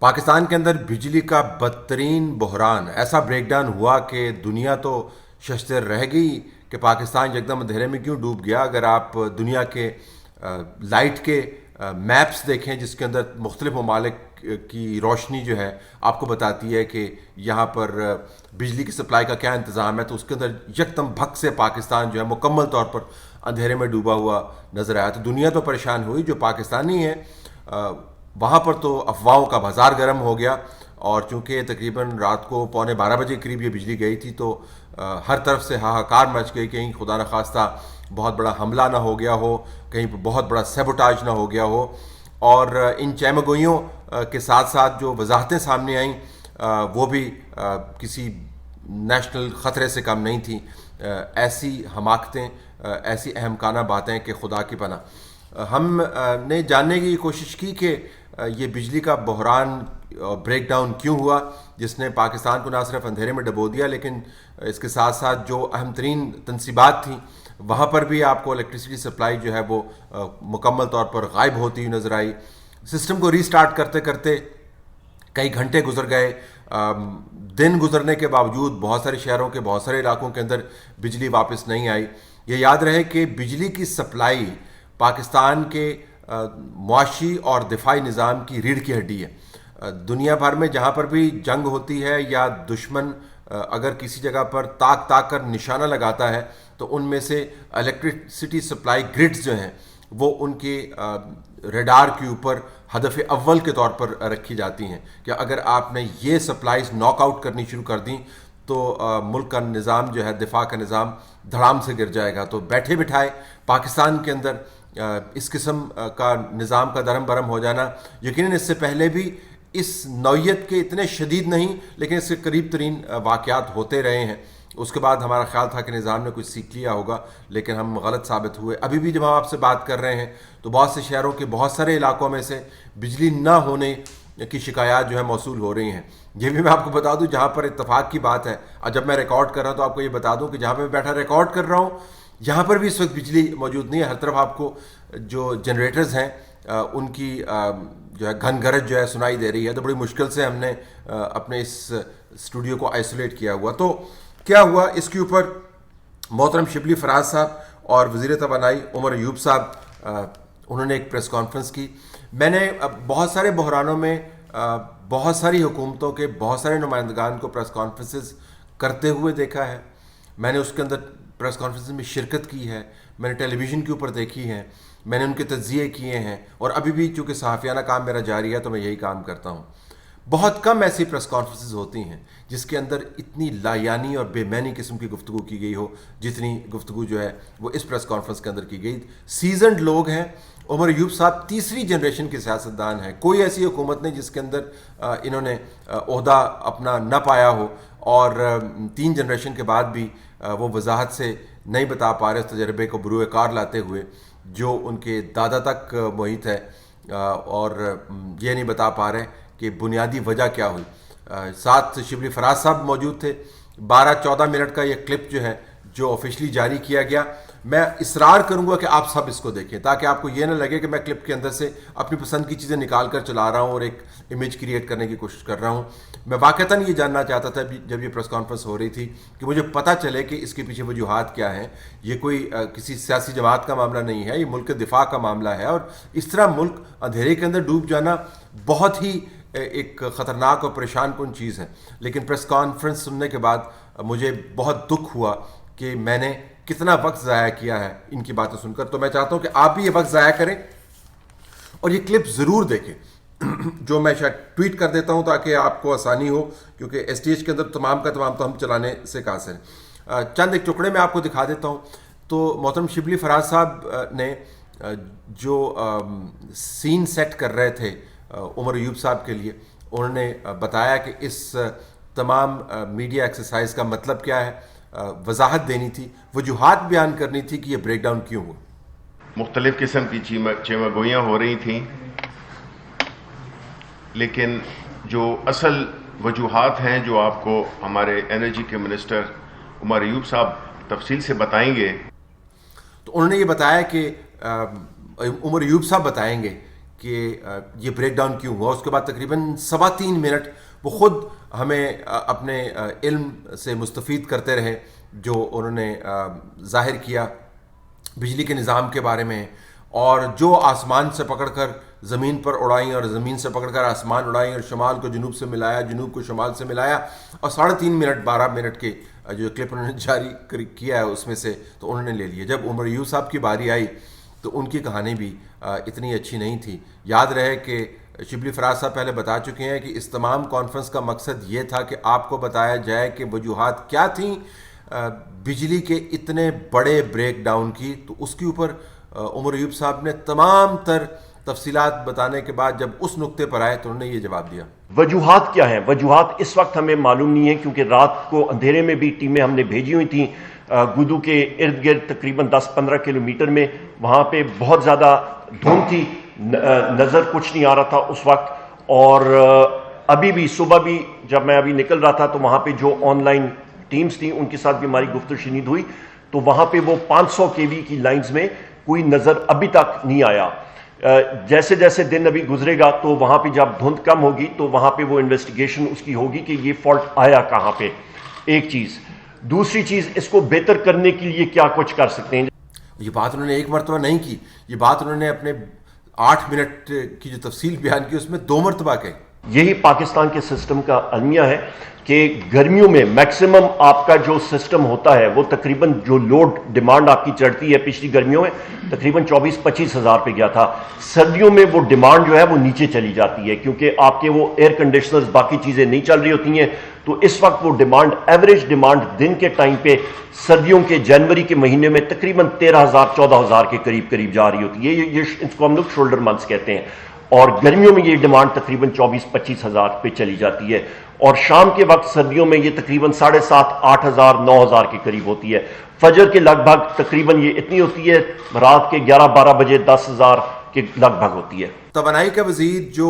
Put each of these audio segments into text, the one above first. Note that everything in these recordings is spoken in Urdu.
پاکستان کے اندر بجلی کا بدترین بحران، ایسا بریک ڈاؤن ہوا کہ دنیا تو ششدر رہ گئی کہ پاکستان یکدم اندھیرے میں کیوں ڈوب گیا۔ اگر آپ دنیا کے لائٹ کے میپس دیکھیں جس کے اندر مختلف ممالک کی روشنی جو ہے آپ کو بتاتی ہے کہ یہاں پر بجلی کی سپلائی کا کیا انتظام ہے، تو اس کے اندر یکدم بھگ سے پاکستان جو ہے مکمل طور پر اندھیرے میں ڈوبا ہوا نظر آیا۔ تو دنیا تو پریشان ہوئی، جو پاکستانی ہیں وہاں پر تو افواہوں کا بازار گرم ہو گیا، اور چونکہ تقریباً رات کو 11:45 کے قریب یہ بجلی گئی تھی تو ہر طرف سے ہاہاکار مچ گئی، کہیں خدا نخواستہ بہت بڑا حملہ نہ ہو گیا ہو، کہیں بہت بڑا سیبوٹاج نہ ہو گیا ہو۔ اور ان چیمگوئیوں کے ساتھ ساتھ جو وضاحتیں سامنے آئیں وہ بھی کسی نیشنل خطرے سے کم نہیں تھیں۔ ایسی حماقتیں، ایسی احمقانہ باتیں کہ خدا کی پناہ۔ ہم نے جاننے کی کوشش کی کہ یہ بجلی کا بحران بریک ڈاؤن کیوں ہوا، جس نے پاکستان کو نہ صرف اندھیرے میں ڈبو دیا لیکن اس کے ساتھ ساتھ جو اہم ترین تنصیبات تھیں وہاں پر بھی آپ کو الیکٹریسٹی سپلائی جو ہے وہ مکمل طور پر غائب ہوتی ہوئی نظر آئی۔ سسٹم کو ری سٹارٹ کرتے کرتے کئی گھنٹے گزر گئے، دن گزرنے کے باوجود بہت سارے شہروں کے بہت سارے علاقوں کے اندر بجلی واپس نہیں آئی۔ یہ یاد رہے کہ بجلی کی سپلائی پاکستان کے معاشی اور دفاعی نظام کی ریڑھ کی ہڈی ہے۔ دنیا بھر میں جہاں پر بھی جنگ ہوتی ہے یا دشمن اگر کسی جگہ پر تاک کر نشانہ لگاتا ہے تو ان میں سے الیکٹرسٹی سپلائی گرڈز جو ہیں وہ ان کے ریڈار کے اوپر ہدف اول کے طور پر رکھی جاتی ہیں کہ اگر آپ نے یہ سپلائیز ناک آؤٹ کرنی شروع کر دیں تو ملک کا نظام جو ہے، دفاع کا نظام دھڑام سے گر جائے گا۔ تو بیٹھے بٹھائے پاکستان کے اندر اس قسم کا نظام کا درم برم ہو جانا، یقیناً اس سے پہلے بھی اس نوعیت کے اتنے شدید نہیں لیکن اس کے قریب ترین واقعات ہوتے رہے ہیں۔ اس کے بعد ہمارا خیال تھا کہ نظام نے کچھ سیکھ لیا ہوگا لیکن ہم غلط ثابت ہوئے۔ ابھی بھی جب ہم آپ سے بات کر رہے ہیں تو بہت سے شہروں کے بہت سارے علاقوں میں سے بجلی نہ ہونے کی شکایات جو ہے موصول ہو رہی ہیں۔ یہ بھی میں آپ کو بتا دوں جہاں پر اتفاق کی بات ہے، اور جب میں ریکارڈ کر رہا ہوں تو آپ کو یہ بتا دوں کہ جہاں پہ میں بیٹھا ریکارڈ کر رہا ہوں یہاں پر بھی اس وقت بجلی موجود نہیں ہے۔ ہر طرف آپ کو جو جنریٹرز ہیں ان کی جو ہے گھن گرج جو ہے سنائی دے رہی ہے۔ تو بڑی مشکل سے ہم نے اپنے اس اسٹوڈیو کو آئسولیٹ کیا ہوا۔ تو کیا ہوا، اس کے اوپر محترم شبلی فراز صاحب اور وزیر توانائی عمر ایوب صاحب انہوں نے ایک پریس کانفرنس کی۔ میں نے بہت سارے بحرانوں میں بہت ساری حکومتوں کے بہت سارے نمائندگان کو پریس کانفرنسز کرتے ہوئے دیکھا ہے، میں نے اس کے اندر پریس کانفرنس میں شرکت کی ہے، میں نے ٹیلی ویژن کے اوپر دیکھی ہیں، میں نے ان کے تجزیے کیے ہیں، اور ابھی بھی چونکہ صحافیانہ کام میرا جاری ہے تو میں یہی کام کرتا ہوں۔ بہت کم ایسی پریس کانفرنسز ہوتی ہیں جس کے اندر اتنی لایانی اور بے معنی قسم کی گفتگو کی گئی ہو جتنی گفتگو جو ہے وہ اس پریس کانفرنس کے اندر کی گئی۔ سیزنڈ لوگ ہیں۔ عمر ایوب صاحب تیسری جنریشن کے سیاستدان ہیں، کوئی ایسی حکومت نہیں جس کے اندر انہوں نے عہدہ اپنا نہ پایا ہو، اور 3 جنریشن کے بعد بھی وہ وضاحت سے نہیں بتا پا رہے اس تجربے کو بروئے کار لاتے ہوئے جو ان کے دادا تک محیط ہے، اور یہ نہیں بتا پا رہے کہ بنیادی وجہ کیا ہوئی۔ ساتھ شبلی فراز صاحب موجود تھے۔ 12-14 منٹ کا یہ کلپ جو ہے جو آفیشلی جاری کیا گیا، میں اصرار کروں گا کہ آپ سب اس کو دیکھیں تاکہ آپ کو یہ نہ لگے کہ میں کلپ کے اندر سے اپنی پسند کی چیزیں نکال کر چلا رہا ہوں اور ایک امیج کریٹ کرنے کی کوشش کر رہا ہوں۔ میں واقعتاً یہ جاننا چاہتا تھا جب یہ پریس کانفرنس ہو رہی تھی کہ مجھے پتہ چلے کہ اس کے پیچھے وجوہات کیا ہیں۔ یہ کوئی کسی سیاسی جماعت کا معاملہ نہیں ہے، یہ ملک کے دفاع کا معاملہ ہے، اور اس طرح ملک اندھیرے کے اندر ڈوب جانا بہت ہی ایک خطرناک اور پریشان کن چیز ہے۔ لیکن پریس کانفرنس سننے کے بعد مجھے بہت دکھ ہوا کہ میں نے کتنا وقت ضائع کیا ہے ان کی باتیں سن کر۔ تو میں چاہتا ہوں کہ آپ بھی یہ وقت ضائع کریں اور یہ کلپ ضرور دیکھیں جو میں شاید ٹویٹ کر دیتا ہوں تاکہ آپ کو آسانی ہو، کیونکہ ایس ٹی ایچ کے اندر تمام کا تمام تو ہم چلانے سے قاصر ہیں۔ چند ایک ٹکڑے میں آپ کو دکھا دیتا ہوں۔ تو محترم شبلی فراز صاحب نے جو سین سیٹ کر رہے تھے عمر ایوب صاحب کے لیے، انہوں نے بتایا کہ اس تمام میڈیا ایکسرسائز کا مطلب کیا ہے، وضاحت دینی تھی، وجوہات بیان کرنی تھی کہ یہ بریک ڈاؤن کیوں ہوا۔ مختلف قسم کی چیمگوئیاں ہو رہی تھیں، لیکن جو اصل وجوہات ہیں جو آپ کو ہمارے انرجی کے منسٹر عمر ایوب صاحب تفصیل سے بتائیں گے۔ تو انہوں نے یہ بتایا کہ عمر ایوب صاحب بتائیں گے کہ یہ بریک ڈاؤن کیوں ہوا. اس کے بعد تقریباً 3.25 منٹ وہ خود ہمیں اپنے علم سے مستفید کرتے رہے جو انہوں نے ظاہر کیا بجلی کے نظام کے بارے میں, اور جو آسمان سے پکڑ کر زمین پر اڑائیں اور زمین سے پکڑ کر آسمان اڑائیں اور شمال کو جنوب سے ملایا, جنوب کو شمال سے ملایا, اور 3.5 منٹ 12 منٹ کے جو کلپ انہوں نے جاری کیا ہے اس میں سے تو انہوں نے لے لیے. جب عمر ایوب صاحب کی باری آئی تو ان کی کہانی بھی اتنی اچھی نہیں تھی. یاد رہے کہ شبلی فراز صاحب پہلے بتا چکے ہیں کہ اس تمام کانفرنس کا مقصد یہ تھا کہ آپ کو بتایا جائے کہ وجوہات کیا تھیں بجلی کے اتنے بڑے بریک ڈاؤن کی. تو اس کے اوپر عمر ایوب صاحب نے تمام تر تفصیلات بتانے کے بعد جب اس نقطے پر آئے تو انہوں نے یہ جواب دیا. وجوہات کیا ہیں؟ وجوہات اس وقت ہمیں معلوم نہیں ہے کیونکہ رات کو اندھیرے میں بھی ٹیمیں ہم نے بھیجی ہوئی تھیں گودو کے ارد گرد تقریباً 10-15 کلومیٹر میں. وہاں پہ بہت زیادہ دھند تھی, نظر کچھ نہیں آ رہا تھا اس وقت. اور ابھی بھی صبح بھی جب میں ابھی نکل رہا تھا تو وہاں پہ جو آن لائن ٹیمز تھیں ان کے ساتھ بھی ہماری گفتگو شنید ہوئی تو وہاں پہ وہ 500 kV کی لائنز میں کوئی نظر ابھی تک نہیں آیا. جیسے جیسے دن ابھی گزرے گا تو وہاں پہ جب دھند کم ہوگی تو وہاں پہ وہ انویسٹیگیشن اس کی ہوگی کہ یہ فالٹ آیا کہاں پہ. ایک چیز. دوسری چیز, اس کو بہتر کرنے کے لیے کیا کچھ کر سکتے ہیں. یہ بات انہوں نے ایک مرتبہ نہیں کی, یہ بات انہوں نے اپنے 8 منٹ کی جو تفصیل بیان کی اس میں 2 مرتبہ کہی. یہی پاکستان کے سسٹم کا المیہ ہے کہ گرمیوں میں میکسیمم آپ کا جو سسٹم ہوتا ہے وہ تقریباً جو لوڈ ڈیمانڈ آپ کی چڑھتی ہے پچھلی گرمیوں میں تقریباً 24-25 ہزار پہ گیا تھا. سردیوں میں وہ ڈیمانڈ جو ہے وہ نیچے چلی جاتی ہے کیونکہ آپ کے وہ ایئر کنڈیشنرز باقی چیزیں نہیں چل رہی ہوتی ہیں. تو اس وقت وہ ڈیمانڈ ایوریج ڈیمانڈ دن کے ٹائم پہ سردیوں کے جنوری کے مہینے میں تقریباً 13,000-14,000 کے قریب جا رہی ہوتی ہے. یہ اس کو ہم لوگ شولڈر منتھس کہتے ہیں. اور گرمیوں میں یہ ڈیمانڈ تقریباً 24-25 ہزار پہ چلی جاتی ہے. اور شام کے وقت سردیوں میں یہ تقریباً 7,500-8 ہزار 9 ہزار کے قریب ہوتی ہے. فجر کے لگ بھگ تقریباً یہ اتنی ہوتی ہے, رات کے 11-12 بجے 10 ہزار کے لگ بھگ ہوتی ہے. توانائی کا وزیر جو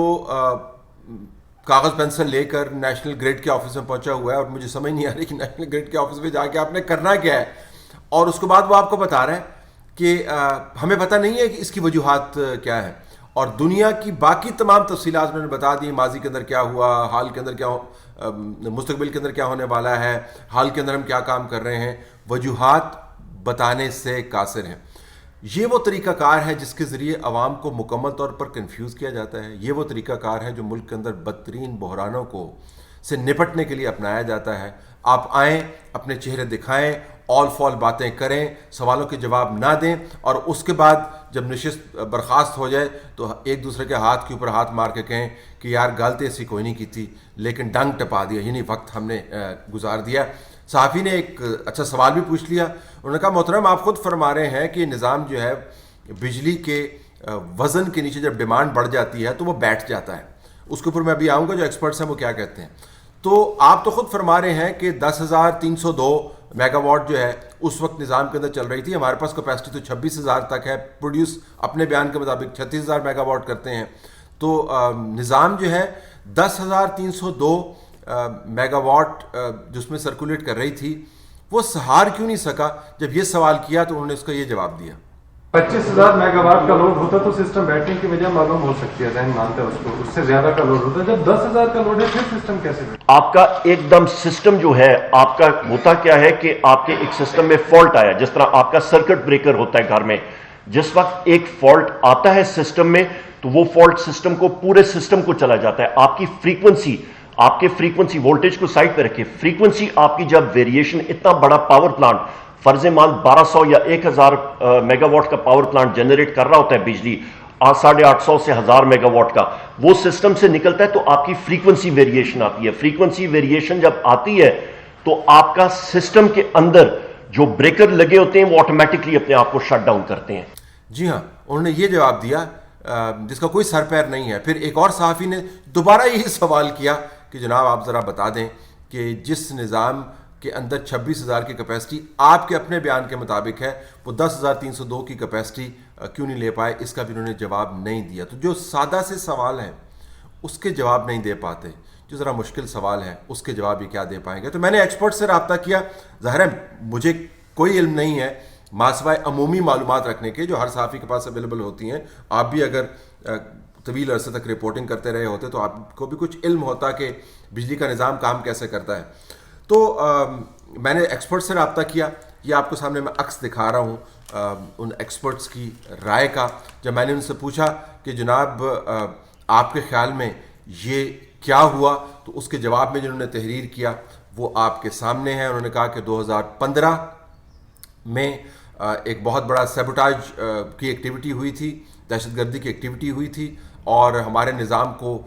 کاغذ پینسل لے کر نیشنل گریڈ کے آفس میں پہنچا ہوا ہے, اور مجھے سمجھ نہیں آ رہی کہ نیشنل گریڈ کے آفس میں جا کے آپ نے کرنا کیا ہے, اور اس کے بعد وہ آپ کو بتا رہے ہیں کہ ہمیں پتہ نہیں ہے کہ اس کی وجوہات کیا ہیں, اور دنیا کی باقی تمام تفصیلات انہوں نے بتا دی. ماضی کے اندر کیا ہوا, حال کے اندر کیا مستقبل کے اندر کیا ہونے والا ہے, حال کے اندر ہم کیا کام کر رہے ہیں. وجوہات بتانے سے قاصر ہیں. یہ وہ طریقہ کار ہے جس کے ذریعے عوام کو مکمل طور پر کنفیوز کیا جاتا ہے. یہ وہ طریقہ کار ہے جو ملک کے اندر بدترین بحرانوں کو سے نپٹنے کے لیے اپنایا جاتا ہے. آپ آئیں, اپنے چہرے دکھائیں, آل فال باتیں کریں, سوالوں کے جواب نہ دیں, اور اس کے بعد جب نشست برخاست ہو جائے تو ایک دوسرے کے ہاتھ کے اوپر ہاتھ مار کے کہیں کہ یار غلطی ایسی کوئی نہیں کی تھی لیکن ڈنگ ٹپا دیا, یعنی وقت ہم نے گزار دیا. صحافی نے ایک اچھا سوال بھی پوچھ لیا. انہوں نے کہا محترم آپ خود فرما رہے ہیں کہ نظام جو ہے بجلی کے وزن کے نیچے جب ڈیمانڈ بڑھ جاتی ہے تو وہ بیٹھ جاتا ہے. اس کے اوپر میں ابھی آؤں گا جو ایکسپرٹس ہیں وہ کیا کہتے ہیں. تو آپ تو خود فرما رہے ہیں کہ 10,302 میگا واٹ جو ہے اس وقت نظام کے اندر چل رہی تھی. ہمارے پاس کیپیسٹی تو 26,000 تک ہے, پروڈیوس اپنے بیان کے مطابق 36,000 میگا واٹ کرتے ہیں. تو نظام جو ہے 10,302 میگا واٹ جس میں سرکولیٹ کر رہی تھی وہ سہار کیوں نہیں سکا. جب یہ سوال کیا تو انہوں نے اس کا یہ جواب دیا. 25,000 میگا واٹ کا لوڈ ہوتا تو سسٹم بیٹھنے کی وجہ معلوم ہو سکتی ہے, ذہن مانتا ہے اس کو, اس سے زیادہ کا لوڈ ہوتا ہے. جب 10,000 کا لوڈ ہے پھر سسٹم کیسے بیٹھے؟ آپ کا ایک دم سسٹم جو ہے آپ کا ہوتا کیا ہے کہ آپ کے ایک سسٹم میں فالٹ آیا, جس طرح آپ کا سرکٹ بریکر ہوتا ہے گھر میں. جس وقت ایک فالٹ آتا ہے سسٹم میں تو وہ فالٹ سسٹم کو پورے سسٹم کو چلا جاتا ہے. آپ کی فریکوینسی, آپ کے فریکوینسی وولٹیج کو سائڈ پہ رکھے, فریکوینسی آپ کی جب ویریشن, اتنا بڑا پاور پلانٹ فرض مال 1200 یا 1000 میگا واٹ کا پاور پلانٹ جنریٹ کر رہا ہوتا ہے بجلی 850 سے 1000 میگا واٹ کا, وہ سسٹم سے نکلتا ہے تو آپ کی فریکوینسی ویریشن آتی ہے. فریکوینسی ویریشن جب آتی ہے تو آپ کا سسٹم کے اندر جو بریکر لگے ہوتے ہیں وہ آٹومیٹکلی اپنے آپ کو شٹ ڈاؤن کرتے ہیں. جی ہاں, انہوں نے یہ جواب دیا جس کا کوئی سر پیر نہیں ہے. پھر ایک اور صحافی نے دوبارہ یہی سوال کیا کہ جناب آپ ذرا بتا دیں کہ جس نظام کے اندر 26,000 کی کیپیسٹی آپ کے اپنے بیان کے مطابق ہے وہ 10,302 کی کیپیسٹی کیوں نہیں لے پائے. اس کا بھی انہوں نے جواب نہیں دیا. تو جو سادہ سے سوال ہیں اس کے جواب نہیں دے پاتے, جو ذرا مشکل سوال ہیں اس کے جواب یہ کیا دے پائیں گے. تو میں نے ایکسپرٹ سے رابطہ کیا. ظاہر ہے مجھے کوئی علم نہیں ہے ماسوائے عمومی معلومات رکھنے کے جو ہر صحافی کے پاس اویلیبل ہوتی ہیں. آپ بھی اگر طویل عرصے تک رپورٹنگ کرتے رہے ہوتے تو آپ کو بھی کچھ علم ہوتا کہ بجلی کا نظام کام کیسے کرتا ہے. تو میں نے ایکسپرٹ سے رابطہ کیا. یہ آپ کو سامنے میں عکس دکھا رہا ہوں ان ایکسپرٹس کی رائے کا. جب میں نے ان سے پوچھا کہ جناب آپ کے خیال میں یہ کیا ہوا, تو اس کے جواب میں جنہوں نے تحریر کیا وہ آپ کے سامنے ہے. انہوں نے کہا کہ 2015 میں ایک بہت بڑا سیبوٹاج کی ایکٹیویٹی ہوئی تھی, دہشت گردی کی ایکٹیویٹی ہوئی تھی, اور ہمارے نظام کو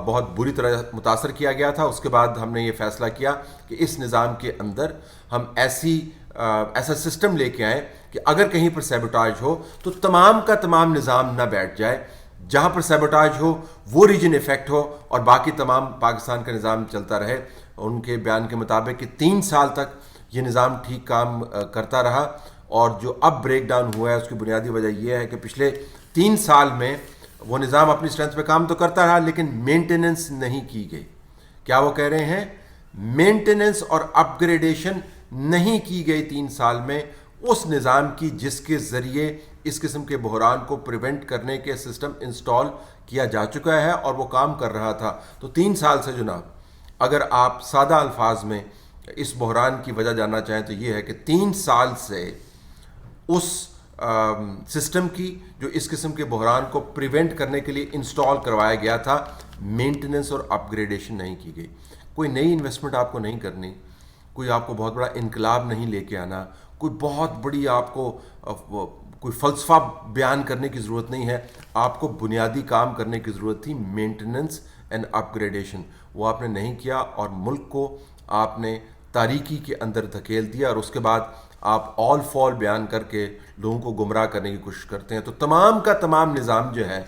بہت بری طرح متاثر کیا گیا تھا. اس کے بعد ہم نے یہ فیصلہ کیا کہ اس نظام کے اندر ہم ایسا سسٹم لے کے آئیں کہ اگر کہیں پر سیبوٹاج ہو تو تمام کا تمام نظام نہ بیٹھ جائے. جہاں پر سیبوٹاج ہو وہ ریجن افیکٹ ہو اور باقی تمام پاکستان کا نظام چلتا رہے. ان کے بیان کے مطابق کہ 3 سال تک یہ نظام ٹھیک کام کرتا رہا, اور جو اب بریک ڈاؤن ہوا ہے اس کی بنیادی وجہ یہ ہے کہ پچھلے 3 سال میں وہ نظام اپنی اسٹرینتھ پہ کام تو کرتا رہا لیکن مینٹیننس نہیں کی گئی. کیا وہ کہہ رہے ہیں؟ مینٹیننس اور اپ گریڈیشن نہیں کی گئی 3 سال میں اس نظام کی جس کے ذریعے اس قسم کے بحران کو پریونٹ کرنے کے سسٹم انسٹال کیا جا چکا ہے اور وہ کام کر رہا تھا. تو 3 سال سے جناب اگر آپ سادہ الفاظ میں اس بحران کی وجہ جاننا چاہیں تو یہ ہے کہ 3 سال سے اس سسٹم کی جو اس قسم کے بحران کو پریونٹ کرنے کے لیے انسٹال کروایا گیا تھا, مینٹیننس اور اپ گریڈیشن نہیں کی گئی. کوئی نئی انویسٹمنٹ آپ کو نہیں کرنی, کوئی آپ کو بہت بڑا انقلاب نہیں لے کے آنا, کوئی بہت بڑی آپ کو کوئی فلسفہ بیان کرنے کی ضرورت نہیں ہے. آپ کو بنیادی کام کرنے کی ضرورت تھی, مینٹیننس اینڈ اپ گریڈیشن. وہ آپ نے نہیں کیا اور ملک کو آپ نے تاریکی کے اندر دھکیل دیا, اور اس کے بعد آپ آل فال بیان کر کے لوگوں کو گمراہ کرنے کی کوشش کرتے ہیں. تو تمام کا تمام نظام جو ہے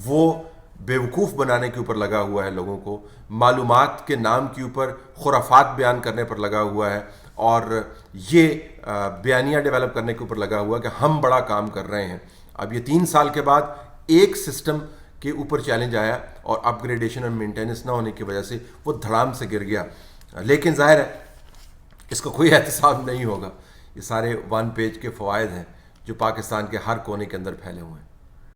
وہ بیوقوف بنانے کے اوپر لگا ہوا ہے, لوگوں کو معلومات کے نام کے اوپر خرافات بیان کرنے پر لگا ہوا ہے, اور یہ بیانیہ ڈیولپ کرنے کے اوپر لگا ہوا ہے کہ ہم بڑا کام کر رہے ہیں. اب یہ 3 سال کے بعد ایک سسٹم کے اوپر چیلنج آیا اور اپ گریڈیشن اور مینٹیننس نہ ہونے کی وجہ سے وہ دھڑام سے گر گیا. لیکن ظاہر ہے اس کا کوئی احتساب نہیں ہوگا. یہ سارے 1 پیج کے فوائد ہیں جو پاکستان کے ہر کونے کے اندر پھیلے ہوئے ہیں.